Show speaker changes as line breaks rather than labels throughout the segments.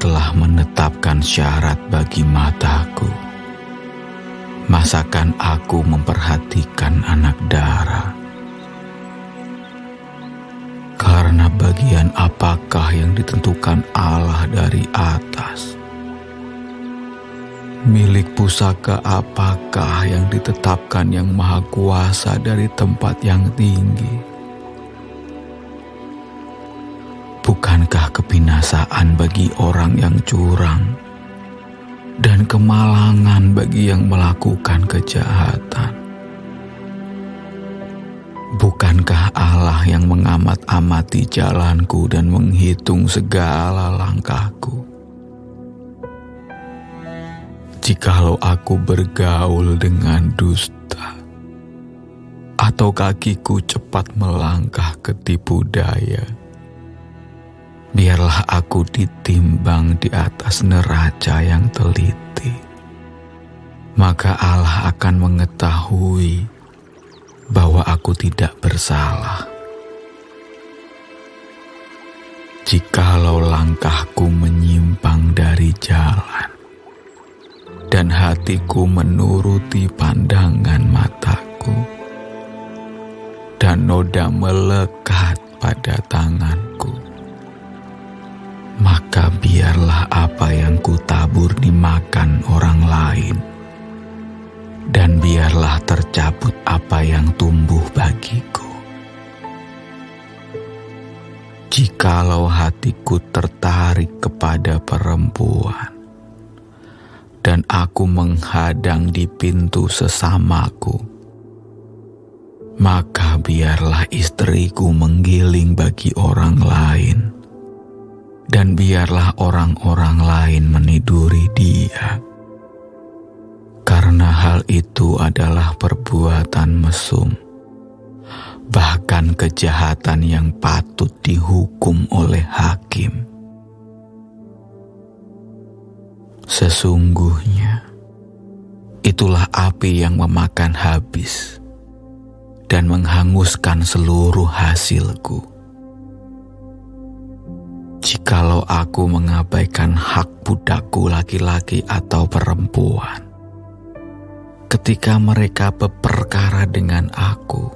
telah menetapkan syarat bagi mataku. Masakan aku memperhatikan anak dara? Karena bagian apakah yang ditentukan Allah dari atas? Milik pusaka apakah yang ditetapkan yang maha kuasa dari tempat yang tinggi? Bukankah kebinasaan bagi orang yang curang dan kemalangan bagi yang melakukan kejahatan? Bukankah Allah yang mengamat-amati jalanku dan menghitung segala langkahku? Jikalau aku bergaul dengan dusta, atau kakiku cepat melangkah ke tipu daya, biarlah aku ditimbang di atas neraca yang teliti. Maka Allah akan mengetahui bahwa aku tidak bersalah. Jikalau langkahku menyimpang dari jalan, dan hatiku menuruti pandangan mataku, dan noda melekat pada tanganku, maka biarlah apa yang kutabur dimakan orang lain, dan biarlah tercabut apa yang tumbuh bagiku. Jikalau hatiku tertarik kepada perempuan, dan aku menghadang di pintu sesamaku, maka biarlah istriku menggiling bagi orang lain, dan biarlah orang-orang lain meniduri dia. Karena hal itu adalah perbuatan mesum, bahkan kejahatan yang patut dihukum oleh hakim. Sesungguhnya, itulah api yang memakan habis dan menghanguskan seluruh hasilku. Jikalau aku mengabaikan hak budakku laki-laki atau perempuan, ketika mereka berperkara dengan aku,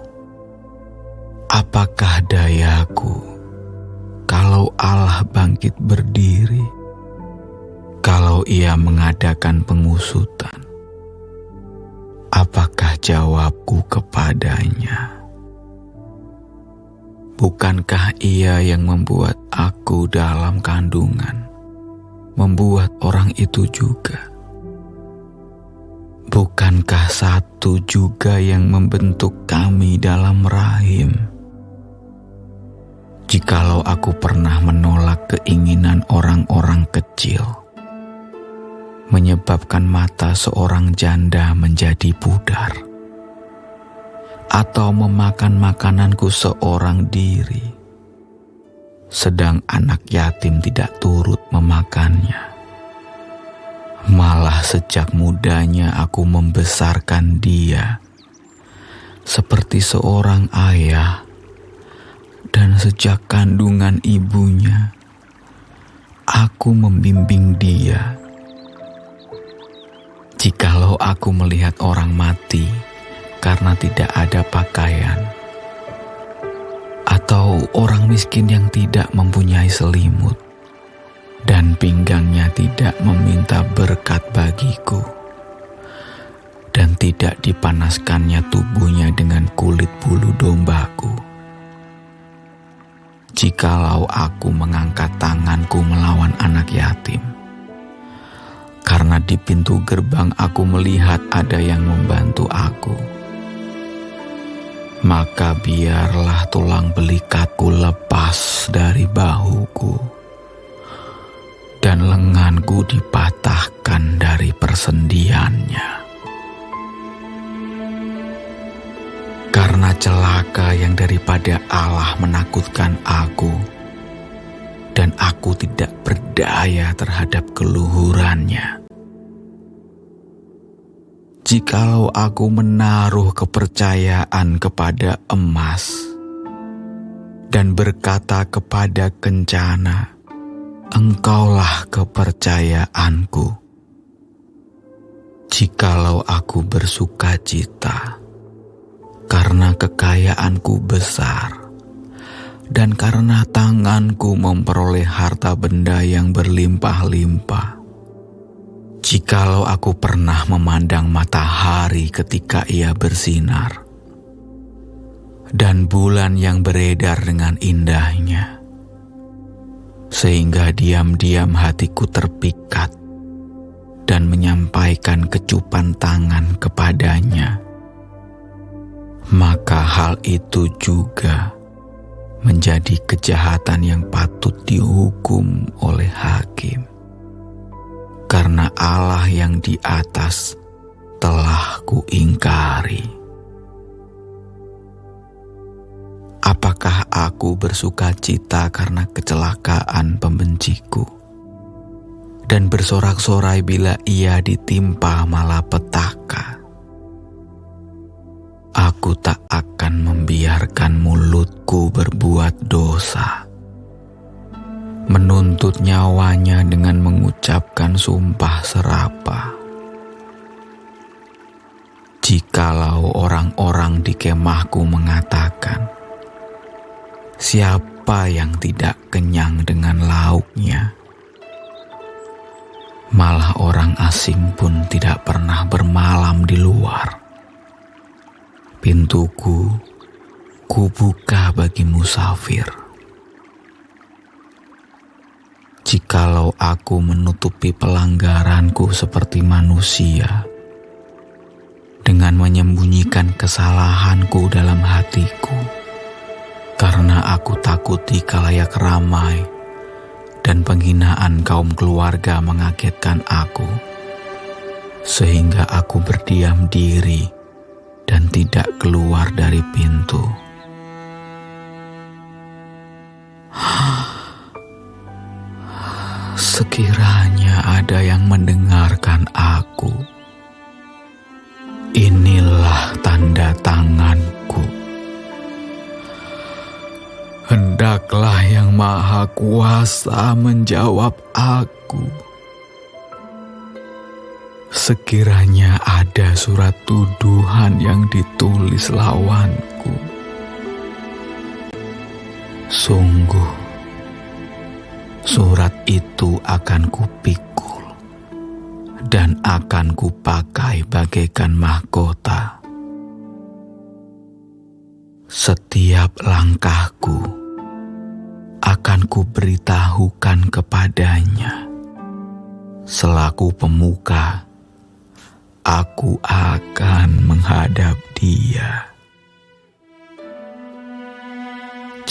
apakah dayaku kalau Allah bangkit berdiri? Kalau ia mengadakan pengusutan, apakah jawabku kepadanya? Bukankah ia yang membuat aku dalam kandungan, membuat orang itu juga? Bukankah satu juga yang membentuk kami dalam rahim? Jikalau aku pernah menolak keinginan orang-orang kecil, menyebabkan mata seorang janda menjadi pudar, atau memakan makananku seorang diri, sedang anak yatim tidak turut memakannya. Malah sejak mudanya aku membesarkan dia seperti seorang ayah, dan sejak kandungan ibunya aku membimbing dia. Jikalau aku melihat orang mati karena tidak ada pakaian, atau orang miskin yang tidak mempunyai selimut, dan pinggangnya tidak meminta berkat bagiku, dan tidak dipanaskannya tubuhnya dengan kulit bulu dombaku, jikalau aku mengangkat tanganku melawan anak yatim, karena di pintu gerbang aku melihat ada yang membantu aku, maka biarlah tulang belikatku lepas dari bahuku, dan lenganku dipatahkan dari persendiannya. Karena celaka yang daripada Allah menakutkan aku, dan aku tidak berdaya terhadap keluhurannya. Jikalau aku menaruh kepercayaan kepada emas dan berkata kepada kencana, Engkaulah kepercayaanku. Jikalau aku bersuka cita, karena kekayaanku besar, dan karena tanganku memperoleh harta benda yang berlimpah-limpah. Jikalau aku pernah memandang matahari ketika ia bersinar, dan bulan yang beredar dengan indahnya, sehingga diam-diam hatiku terpikat dan menyampaikan kecupan tangan kepadanya, maka hal itu juga menjadi kejahatan yang patut dihukum oleh hakim, karena Allah yang di atas telah kuingkari. Apakah aku bersuka cita karena kecelakaan pembenciku, dan bersorak-sorai bila ia ditimpa malapetaka? Aku tak akan membiarkan mulutku berbuat dosa, menuntut nyawanya dengan mengucapkan sumpah serapah. Jikalau orang-orang di kemahku mengatakan, siapa yang tidak kenyang dengan lauknya? Malah orang asing pun tidak pernah bermalam di luar. Pintuku kubuka bagi musafir. Jikalau aku menutupi pelanggaranku seperti manusia, dengan menyembunyikan kesalahanku dalam hatiku, karena aku takuti khalayak ramai dan penghinaan kaum keluarga mengagetkan aku, sehingga aku berdiam diri dan tidak keluar dari pintu. Sekiranya ada yang mendengarkan aku, inilah tanda tanganku. Hendaklah Yang Maha Kuasa menjawab aku. Sekiranya ada surat tuduhan yang ditulis lawanku, sungguh surat itu akan kupikul dan akan kupakai bagaikan mahkota. Setiap langkahku akan kuberitahukan kepadanya. Selaku pemuka, aku akan menghadap dia.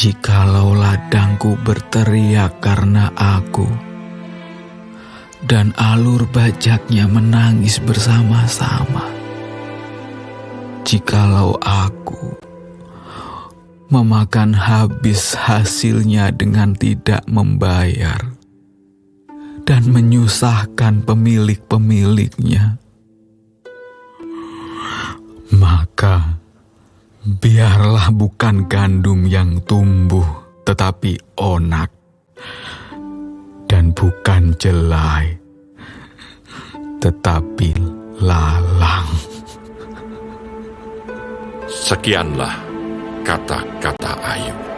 Jikalau ladangku berteriak karena aku, dan alur bajaknya menangis bersama-sama, jikalau aku memakan habis hasilnya dengan tidak membayar dan menyusahkan pemilik-pemiliknya, maka biarlah bukan gandum yang tumbuh tetapi onak, dan bukan jelai tetapi lalang.
Sekianlah kata-kata Ayub.